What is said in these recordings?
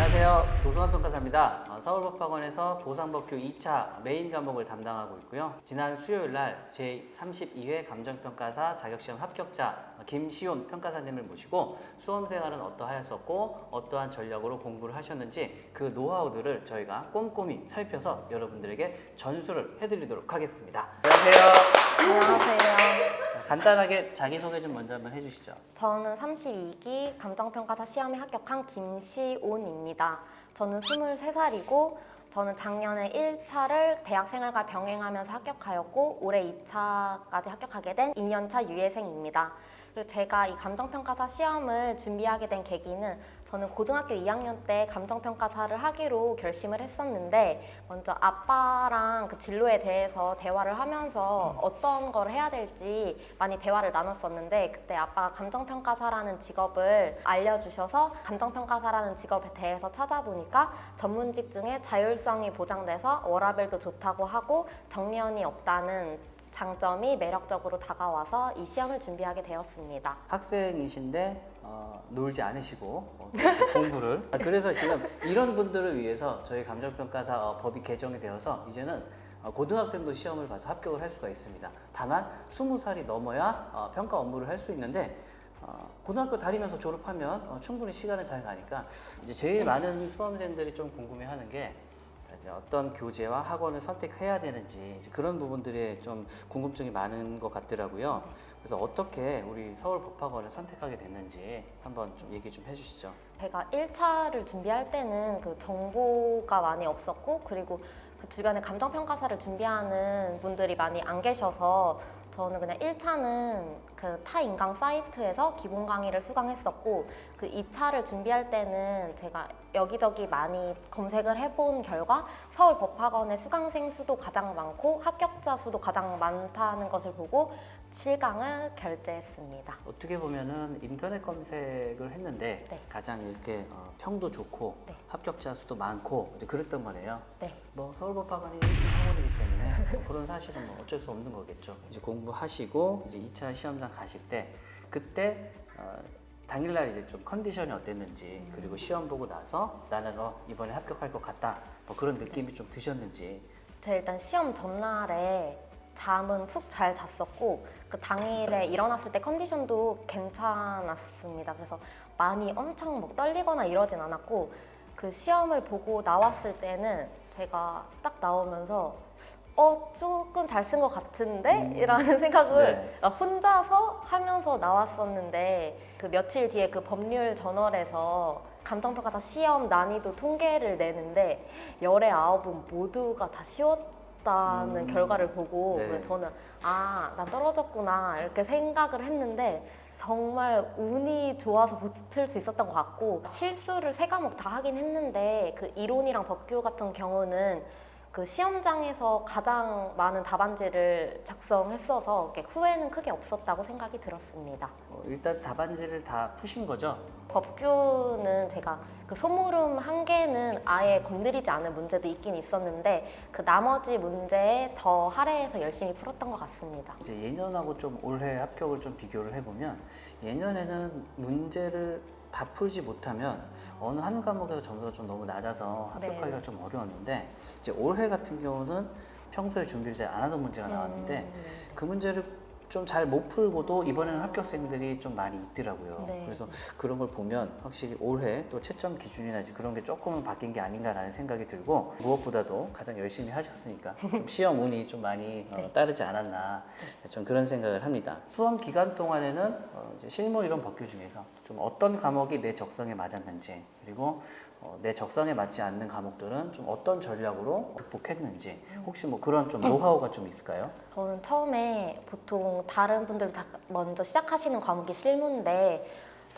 안녕하세요. 도승환 평가사입니다. 서울법학원에서 보상법규 2차 메인 과목을 담당하고 있고요. 지난 수요일 날 제32회 감정평가사 자격시험 합격자 김시온 평가사님을 모시고 수험생활은 어떠하였었고 어떠한 전략으로 공부를 하셨는지 그 노하우들을 저희가 꼼꼼히 살펴서 여러분들에게 전수를 해드리도록 하겠습니다. 안녕하세요. 안녕하세요. 자, 간단하게 자기소개 좀 먼저 한번 해주시죠. 저는 32기 감정평가사 시험에 합격한 김시온입니다. 저는 23살이고 저는 작년에 1차를 대학생활과 병행하면서 합격하였고 올해 2차까지 합격하게 된 2년차 유예생입니다. 그리고 제가 이 감정평가사 시험을 준비하게 된 계기는 저는 고등학교 2학년 때 감정평가사를 하기로 결심을 했었는데 먼저 아빠랑 그 진로에 대해서 대화를 하면서 어떤 걸 해야 될지 많이 대화를 나눴었는데 그때 아빠가 감정평가사라는 직업을 알려주셔서 감정평가사라는 직업에 대해서 찾아보니까 전문직 중에 자율성이 보장돼서 워라밸도 좋다고 하고 정년이 없다는 장점이 매력적으로 다가와서 이 시험을 준비하게 되었습니다. 학생이신데 놀지 않으시고 공부를 그래서 지금 이런 분들을 위해서 저희 감정평가사 법이 개정이 되어서 이제는 고등학생도 시험을 봐서 합격을 할 수가 있습니다. 다만 20살이 넘어야 평가 업무를 할 수 있는데 고등학교 다니면서 졸업하면 충분히 시간을 잘 가니까 이제 제일 많은 수험생들이 좀 궁금해하는 게 이제 어떤 교재와 학원을 선택해야 되는지 그런 부분들에 좀 궁금증이 많은 것 같더라고요. 그래서 어떻게 우리 서울법학원을 선택하게 됐는지 한번 좀 얘기 좀 해주시죠. 제가 1차를 준비할 때는 그 정보가 많이 없었고 그리고 그 주변에 감정평가사를 준비하는 분들이 많이 안 계셔서 저는 그냥 1차는 그 타 인강 사이트에서 기본 강의를 수강했었고 그 2차를 준비할 때는 제가 여기저기 많이 검색을 해본 결과 서울법학원의 수강생 수도 가장 많고 합격자 수도 가장 많다는 것을 보고 실강을 결제했습니다. 어떻게 보면은 인터넷 검색을 했는데 네. 가장 이렇게 평도 좋고 네. 합격자 수도 많고 이제 그랬던 거네요. 네. 뭐 서울법학원이 1등 학원이기 때문에 뭐 그런 사실은 뭐 어쩔 수 없는 거겠죠. 이제 공부하시고 이제 2차 시험장 가실 때 그때 당일날 이제 좀 컨디션이 어땠는지 그리고 시험 보고 나서 나는 이번에 합격할 것 같다 뭐 그런 느낌이 좀 드셨는지. 제가 일단 시험 전날에 잠은 푹 잘 잤었고 그 당일에 일어났을 때 컨디션도 괜찮았습니다. 그래서 많이 엄청 막 떨리거나 이러진 않았고 그 시험을 보고 나왔을 때는 제가 딱 나오면서 조금 잘 쓴 것 같은데? 이라는 생각을 네. 혼자서 하면서 나왔었는데 그 며칠 뒤에 그 법률 저널에서 감정평가사 시험 난이도 통계를 내는데 열의 9은 모두가 다 쉬웠다는 결과를 보고 네. 저는 난 떨어졌구나 이렇게 생각을 했는데 정말 운이 좋아서 붙을 수 있었던 것 같고 실수를 3과목 다 하긴 했는데 그 이론이랑 법규 같은 경우는 그 시험장에서 가장 많은 답안지를 작성했어서 후회는 크게 없었다고 생각이 들었습니다. 일단 답안지를 다 푸신 거죠? 법규는 제가 그 소모름 1개는 아예 건드리지 않은 문제도 있긴 있었는데 그 나머지 문제에 더 할애해서 열심히 풀었던 것 같습니다. 이제 예년하고 좀 올해 합격을 좀 비교를 해보면 예년에는 문제를 다 풀지 못하면 어느 한 과목에서 점수가 좀 너무 낮아서 합격하기가 네. 좀 어려웠는데 이제 올해 같은 경우는 평소에 준비를 잘 안 하던 문제가 나왔는데 그 문제를 좀 잘 못 풀고도 이번에는 합격생들이 좀 많이 있더라고요. 네. 그래서 그런 걸 보면 확실히 올해 또 채점 기준이나 그런 게 조금은 바뀐 게 아닌가라는 생각이 들고 무엇보다도 가장 열심히 하셨으니까 좀 시험 운이 좀 많이 네. 따르지 않았나 좀 그런 생각을 합니다. 수험 기간 동안에는 이제 실무 이론 법규 중에서 좀 어떤 과목이 내 적성에 맞았는지 그리고 내 적성에 맞지 않는 과목들은 좀 어떤 전략으로 극복했는지 혹시 뭐 그런 좀 노하우가 좀 있을까요? 저는 처음에 보통 다른 분들도 다 먼저 시작하시는 과목이 실무인데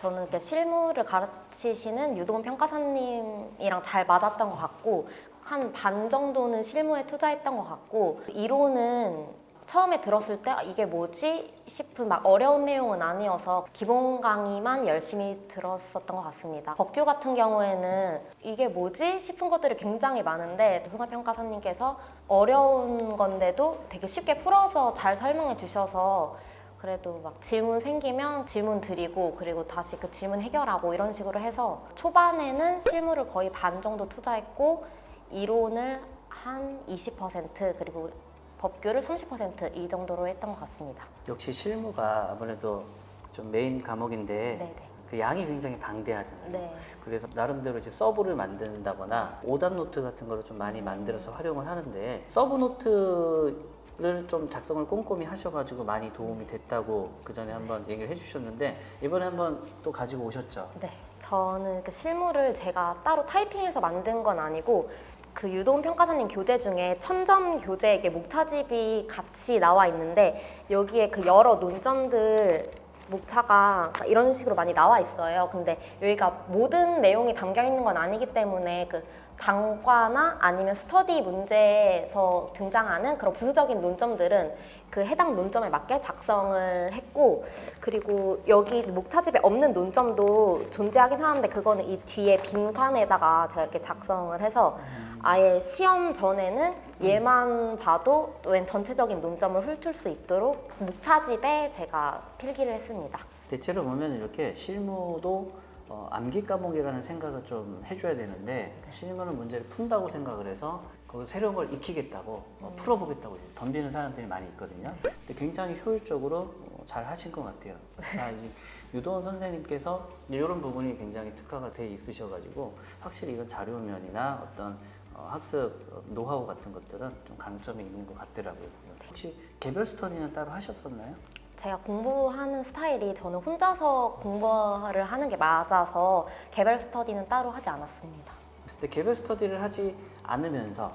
저는 이렇게 실무를 가르치시는 유도훈 평가사님이랑 잘 맞았던 것 같고 한 반 정도는 실무에 투자했던 것 같고 이론은 처음에 들었을 때 이게 뭐지 싶은 막 어려운 내용은 아니어서 기본 강의만 열심히 들었었던 것 같습니다. 법규 같은 경우에는 이게 뭐지 싶은 것들이 굉장히 많은데 도승환 평가사님께서 어려운 건데도 되게 쉽게 풀어서 잘 설명해 주셔서 그래도 막 질문 생기면 질문 드리고 그리고 다시 그 질문 해결하고 이런 식으로 해서 초반에는 실무를 거의 반 정도 투자했고 이론을 한 20% 그리고 법규를 30% 이 정도로 했던 것 같습니다. 역시 실무가 아무래도 좀 메인 과목인데 네네. 그 양이 굉장히 방대하잖아요. 네. 그래서 나름대로 이제 서브를 만든다거나 오답 노트 같은 거를 좀 많이 만들어서 활용을 하는데 서브 노트를 좀 작성을 꼼꼼히 하셔가지고 많이 도움이 됐다고 그 전에 한번 얘기를 해주셨는데 이번에 한번 또 가지고 오셨죠? 네. 저는 그 실무를 제가 따로 타이핑해서 만든 건 아니고 그 유도훈 평가사님 교재 중에 1000점 교재에 목차집이 같이 나와 있는데 여기에 그 여러 논점들 목차가 이런 식으로 많이 나와 있어요. 근데 여기가 모든 내용이 담겨 있는 건 아니기 때문에 그 단과나 아니면 스터디 문제에서 등장하는 그런 부수적인 논점들은 그 해당 논점에 맞게 작성을 했고 그리고 여기 목차집에 없는 논점도 존재하긴 하는데 그거는 이 뒤에 빈칸에다가 제가 이렇게 작성을 해서 아예 시험 전에는 얘만 봐도 웬 전체적인 논점을 훑을 수 있도록 목차집에 제가 필기를 했습니다. 대체로 보면 이렇게 실무도 암기 과목이라는 생각을 좀 해줘야 되는데 실무는 문제를 푼다고 생각을 해서 거기서 새로운 걸 익히겠다고 풀어보겠다고 이제 덤비는 사람들이 많이 있거든요. 근데 굉장히 효율적으로 잘 하신 것 같아요. 이제 유도원 선생님께서 이런 부분이 굉장히 특화가 돼 있으셔가지고 확실히 이런 자료면이나 어떤 학습 노하우 같은 것들은 좀 강점이 있는 것 같더라고요. 혹시 개별 스터디는 따로 하셨었나요? 제가 공부하는 스타일이 저는 혼자서 공부를 하는 게 맞아서 개별 스터디는 따로 하지 않았습니다. 근데 개별 스터디를 하지 않으면서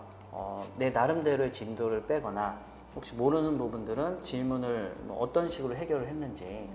내 나름대로의 진도를 빼거나 혹시 모르는 부분들은 질문을 뭐 어떤 식으로 해결을 했는지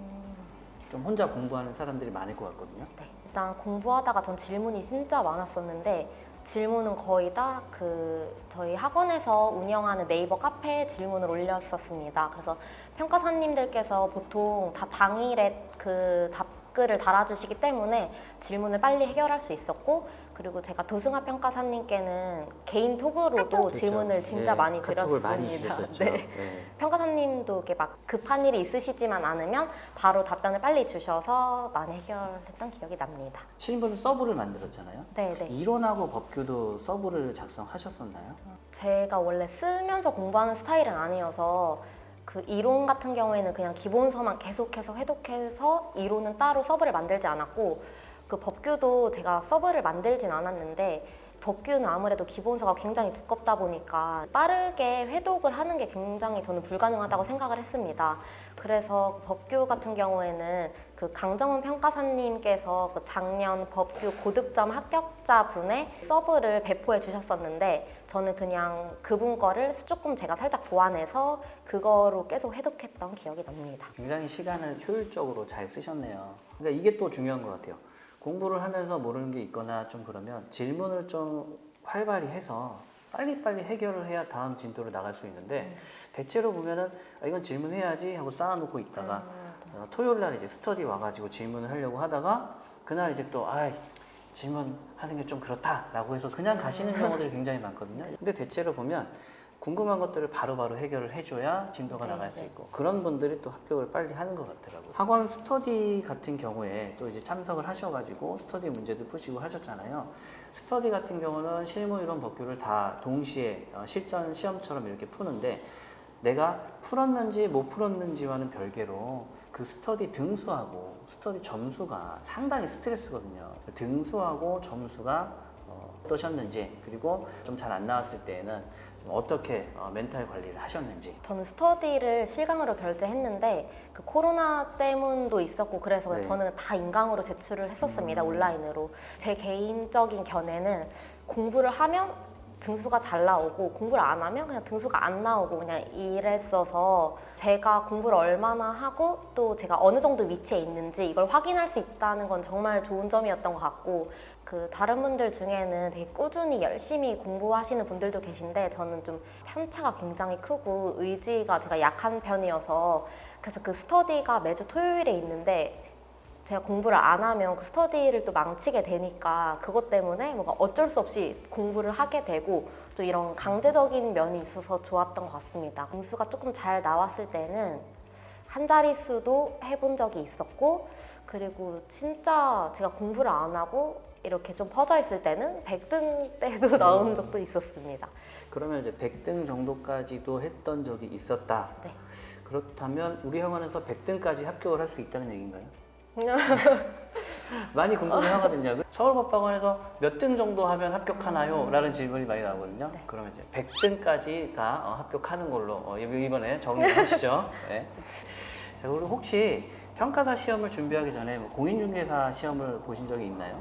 좀 혼자 공부하는 사람들이 많을 것 같거든요. 네. 일단 공부하다가 전 질문이 진짜 많았었는데 질문은 거의 다 그 저희 학원에서 운영하는 네이버 카페에 질문을 올렸었습니다. 그래서 평가사님들께서 보통 다 당일에 그 답글을 달아주시기 때문에 질문을 빨리 해결할 수 있었고 그리고 제가 도승하 평가사님께는 개인 톡으로도 그렇죠. 질문을 진짜 네, 많이 카톡을 드렸습니다. 많이 주셨었죠. 네. 네. 평가사님도 이렇게 막 급한 일이 있으시지만 않으면 바로 답변을 빨리 주셔서 많이 해결했던 기억이 납니다. 실무는 서브를 만들었잖아요. 네네. 이론하고 법규도 서브를 작성하셨었나요? 제가 원래 쓰면서 공부하는 스타일은 아니어서 그 이론 같은 경우에는 그냥 기본서만 계속해서 회독해서 이론은 따로 서브를 만들지 않았고 그 법규도 제가 서브를 만들진 않았는데 법규는 아무래도 기본서가 굉장히 두껍다 보니까 빠르게 회독을 하는 게 굉장히 저는 불가능하다고 생각을 했습니다. 그래서 법규 같은 경우에는 그 강정훈 평가사님께서 그 작년 법규 고득점 합격자 분의 서브를 배포해 주셨었는데 저는 그냥 그분 거를 조금 제가 살짝 보완해서 그거로 계속 회독했던 기억이 납니다. 굉장히 시간을 효율적으로 잘 쓰셨네요. 그러니까 이게 또 중요한 것 같아요. 공부를 하면서 모르는 게 있거나 좀 그러면 질문을 좀 활발히 해서 빨리빨리 해결을 해야 다음 진도로 나갈 수 있는데 대체로 보면은 이건 질문해야지 하고 쌓아놓고 있다가 토요일 날 이제 스터디 와가지고 질문을 하려고 하다가 그날 이제 또 질문하는 게 좀 그렇다라고 해서 그냥 가시는 경우들이 굉장히 많거든요. 근데 대체로 보면 궁금한 것들을 바로바로 해결을 해줘야 진도가 나갈 수 있고 그런 분들이 또 합격을 빨리 하는 것 같더라고요. 학원 스터디 같은 경우에 또 이제 참석을 하셔가지고 스터디 문제도 푸시고 하셨잖아요. 스터디 같은 경우는 실무 이론 법규를 다 동시에 실전 시험처럼 이렇게 푸는데 내가 풀었는지 못 풀었는지와는 별개로 그 스터디 등수하고 스터디 점수가 상당히 스트레스거든요. 등수하고 점수가 어떠셨는지 그리고 좀 잘 안 나왔을 때에는 좀 어떻게 멘탈 관리를 하셨는지. 저는 스터디를 실강으로 결제했는데 그 코로나 때문도 있었고 그래서 네. 저는 다 인강으로 제출을 했었습니다. 온라인으로. 제 개인적인 견해는 공부를 하면 등수가 잘 나오고 공부를 안 하면 그냥 등수가 안 나오고 그냥 이랬어서 제가 공부를 얼마나 하고 또 제가 어느 정도 위치에 있는지 이걸 확인할 수 있다는 건 정말 좋은 점이었던 것 같고 그 다른 분들 중에는 되게 꾸준히 열심히 공부하시는 분들도 계신데 저는 좀 편차가 굉장히 크고 의지가 제가 약한 편이어서 그래서 그 스터디가 매주 토요일에 있는데 제가 공부를 안 하면 그 스터디를 또 망치게 되니까 그것 때문에 뭔가 어쩔 수 없이 공부를 하게 되고 또 이런 강제적인 면이 있어서 좋았던 것 같습니다. 점수가 조금 잘 나왔을 때는 한 자릿수도 해본 적이 있었고, 그리고 진짜 제가 공부를 안 하고 이렇게 좀 퍼져 있을 때는 100등 때도 나온 적도 있었습니다. 그러면 이제 100등 정도까지도 했던 적이 있었다. 네. 그렇다면 우리 학원에서 100등까지 합격을 할 수 있다는 얘기인가요? 많이 궁금해하거든요. 서울법학원에서 몇 등 정도 하면 합격하나요? 라는 질문이 많이 나오거든요. 네. 그러면 이제 100등까지가 합격하는 걸로 이번에 정리하시죠. 네. 자, 그리고 혹시 평가사 시험을 준비하기 전에 뭐 공인중개사 시험을 보신 적이 있나요?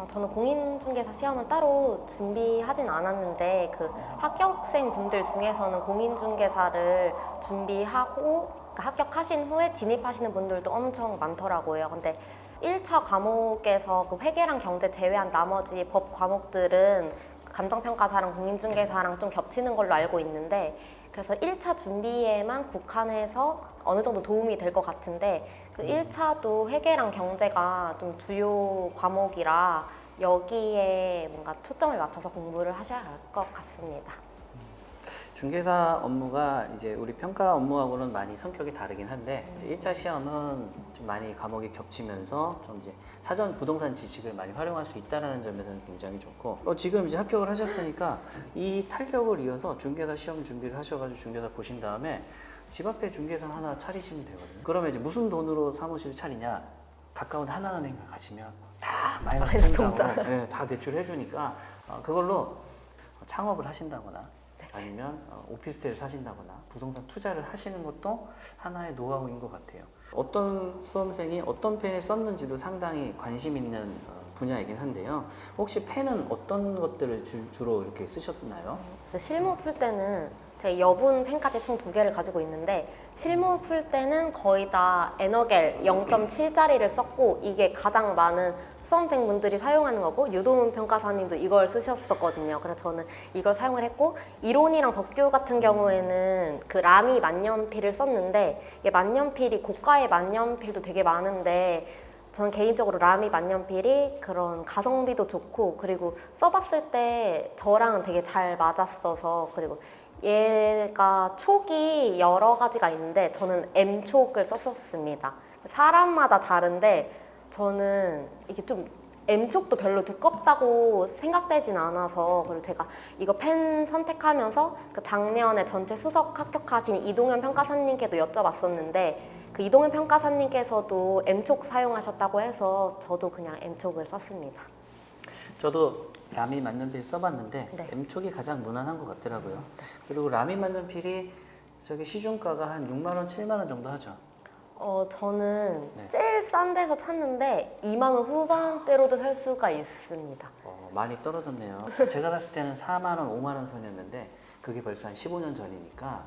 저는 공인중개사 시험은 따로 준비하진 않았는데 그 합격생 분들 중에서는 공인중개사를 준비하고 그러니까 합격하신 후에 진입하시는 분들도 엄청 많더라고요. 근데 1차 과목에서 그 회계랑 경제 제외한 나머지 법 과목들은 감정평가사랑 공인중개사랑 좀 겹치는 걸로 알고 있는데 그래서 1차 준비에만 국한해서 어느 정도 도움이 될 것 같은데 그 1차도 회계랑 경제가 좀 주요 과목이라 여기에 뭔가 초점을 맞춰서 공부를 하셔야 할 것 같습니다. 중개사 업무가 이제 우리 평가 업무하고는 많이 성격이 다르긴 한데 이제 1차 시험은 좀 많이 과목이 겹치면서 좀 이제 사전 부동산 지식을 많이 활용할 수 있다는 점에서는 굉장히 좋고 지금 이제 합격을 하셨으니까 이 탄력을 이어서 중개사 시험 준비를 하셔가지고 중개사 보신 다음에 집 앞에 중개사 하나 차리시면 되거든요. 그러면 이제 무슨 돈으로 사무실을 차리냐? 가까운 하나은행 가시면 다 마이너스 통장으로 네, 다 대출해 주니까 그걸로 창업을 하신다거나 아니면 오피스텔을 사신다거나 부동산 투자를 하시는 것도 하나의 노하우인 것 같아요. 어떤 수험생이 어떤 펜을 썼는지도 상당히 관심 있는 분야이긴 한데요. 혹시 펜은 어떤 것들을 주로 이렇게 쓰셨나요? 실무 풀 때는 제가 여분 펜까지 총 2개를 가지고 있는데 실무 풀 때는 거의 다 에너겔 0.7짜리를 썼고 이게 가장 많은 수험생분들이 사용하는 거고 유도문 평가사님도 이걸 쓰셨었거든요. 그래서 저는 이걸 사용을 했고 이론이랑 법규 같은 경우에는 그 라미 만년필을 썼는데 이게 만년필이 고가의 만년필도 되게 많은데 저는 개인적으로 라미 만년필이 그런 가성비도 좋고 그리고 써봤을 때 저랑은 되게 잘 맞았어서 그리고 얘가 촉이 여러 가지가 있는데 저는 M촉을 썼었습니다. 사람마다 다른데 저는 이게 좀 M촉도 별로 두껍다고 생각되진 않아서 그리고 제가 이거 펜 선택하면서 그 작년에 전체 수석 합격하신 이동현 평가사님께도 여쭤봤었는데 그 이동현 평가사님께서도 M촉 사용하셨다고 해서 저도 그냥 M촉을 썼습니다. 저도 라미 만년필 써봤는데 네. M촉이 가장 무난한 것 같더라고요. 그리고 라미 만년필이 저기 시중가가 한 6만 원, 7만 원 정도 하죠. 저는 네. 제일 싼 데서 샀는데 2만 원 후반대로도 살 수가 있습니다. 많이 떨어졌네요. 제가 샀을 때는 4만 원, 5만 원 선이었는데 그게 벌써 한 15년 전이니까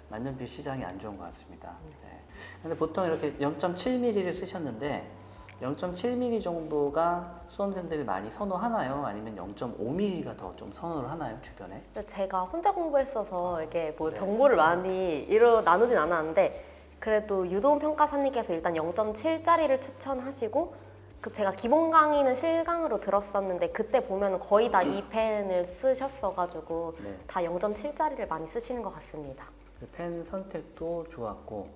만년필 시장이 안 좋은 것 같습니다. 네. 근데 보통 이렇게 0.7mm를 쓰셨는데 0.7mm 정도가 수험생들이 많이 선호하나요? 아니면 0.5mm가 더 좀 선호를 하나요? 주변에? 근데 제가 혼자 공부했어서 이게 뭐 네. 정보를 많이 나누진 않았는데 그래도 유도훈 평가사님께서 일단 0.7짜리를 추천하시고 그 제가 기본 강의는 실강으로 들었었는데 그때 보면 거의 다 이 펜을 쓰셨어가지고 네. 다 0.7짜리를 많이 쓰시는 것 같습니다. 펜 선택도 좋았고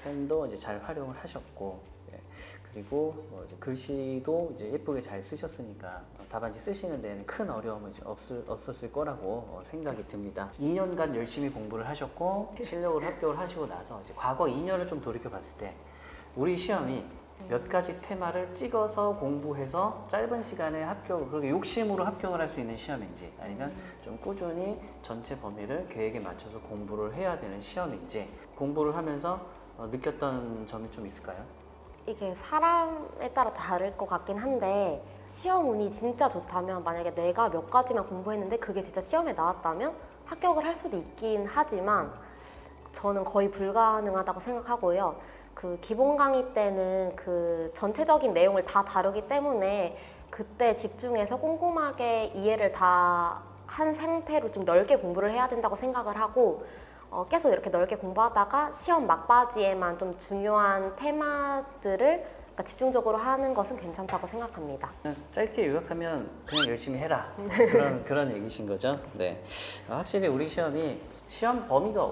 펜도 이제 잘 활용을 하셨고 그리고 이제 글씨도 이제 예쁘게 잘 쓰셨으니까 답안지 쓰시는 데는 큰 어려움은 이제 없었을 거라고 생각이 듭니다. 2년간 열심히 공부를 하셨고 실력으로 합격을 하시고 나서 이제 과거 2년을 좀 돌이켜 봤을 때 우리 시험이 몇 가지 테마를 찍어서 공부해서 짧은 시간에 합격을 그렇게 욕심으로 합격을 할 수 있는 시험인지 아니면 좀 꾸준히 전체 범위를 계획에 맞춰서 공부를 해야 되는 시험인지 공부를 하면서 느꼈던 점이 좀 있을까요? 이게 사람에 따라 다를 것 같긴 한데 시험 운이 진짜 좋다면 만약에 내가 몇 가지만 공부했는데 그게 진짜 시험에 나왔다면 합격을 할 수도 있긴 하지만 저는 거의 불가능하다고 생각하고요. 그 기본 강의 때는 그 전체적인 내용을 다 다루기 때문에 그때 집중해서 꼼꼼하게 이해를 다 한 상태로 좀 넓게 공부를 해야 된다고 생각을 하고 계속 이렇게 넓게 공부하다가 시험 막바지에만 좀 중요한 테마들을 그러니까 집중적으로 하는 것은 괜찮다고 생각합니다. 짧게 요약하면 그냥 열심히 해라 그런 얘기신 거죠. 네, 확실히 우리 시험이 시험 범위가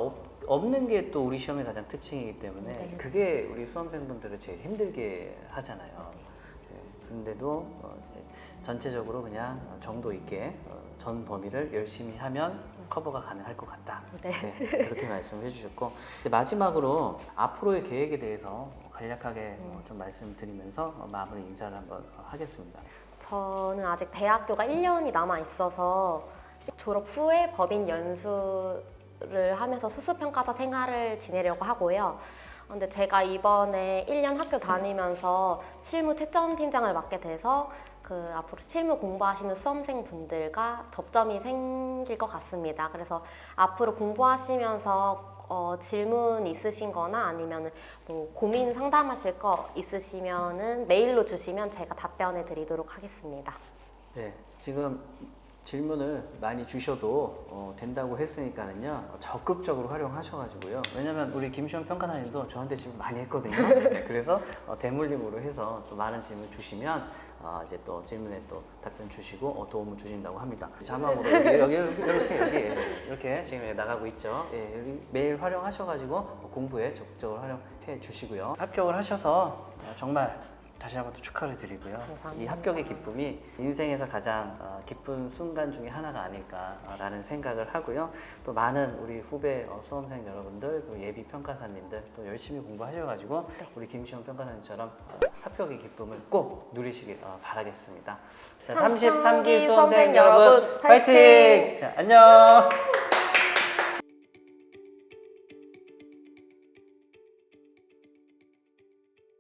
없는 게 또 우리 시험의 가장 특징이기 때문에 네. 그게 우리 수험생분들을 제일 힘들게 하잖아요. 네, 그런데도 이제 전체적으로 그냥 정도 있게 전 범위를 열심히 하면 커버가 가능할 것 같다. 네. 네, 그렇게 말씀을 해주셨고 이제 마지막으로 앞으로의 계획에 대해서 간략하게 좀 말씀드리면서 마무리 인사를 한번 하겠습니다. 저는 아직 대학교가 1년이 남아 있어서 졸업 후에 법인 연수를 하면서 수습평가사 생활을 지내려고 하고요. 근데 제가 이번에 1년 학교 다니면서 실무 채점팀장을 맡게 돼서 그 앞으로 실무 공부하시는 수험생분들과 접점이 생길 것 같습니다. 그래서 앞으로 공부하시면서 질문 있으신 거나 아니면 뭐 고민 상담하실 거 있으시면은 메일로 주시면 제가 답변해 드리도록 하겠습니다. 네, 지금 질문을 많이 주셔도 된다고 했으니까는요 적극적으로 활용하셔가지고요. 왜냐면 우리 김시원 평가사님도 저한테 질문 많이 했거든요. 네, 그래서 대물림으로 해서 또 많은 질문 주시면 이제 또 질문에 또 답변 주시고 도움을 주신다고 합니다. 자막으로 여기 이렇게 지금 나가고 있죠. 예, 여기 메일 활용하셔가지고 공부에 적극적으로 활용해 주시고요. 합격을 하셔서 정말 다시 한번 또 축하를 드리고요. 감사합니다. 이 합격의 기쁨이 인생에서 가장 기쁜 순간 중에 하나가 아닐까라는 생각을 하고요. 또 많은 우리 후배 수험생 여러분들, 그리고 예비 평가사님들 또 열심히 공부하셔가지고 우리 김시원 평가사님처럼 합격의 기쁨을 꼭 누리시길 바라겠습니다. 자, 33기 수험생 여러분, 파이팅! 자, 안녕!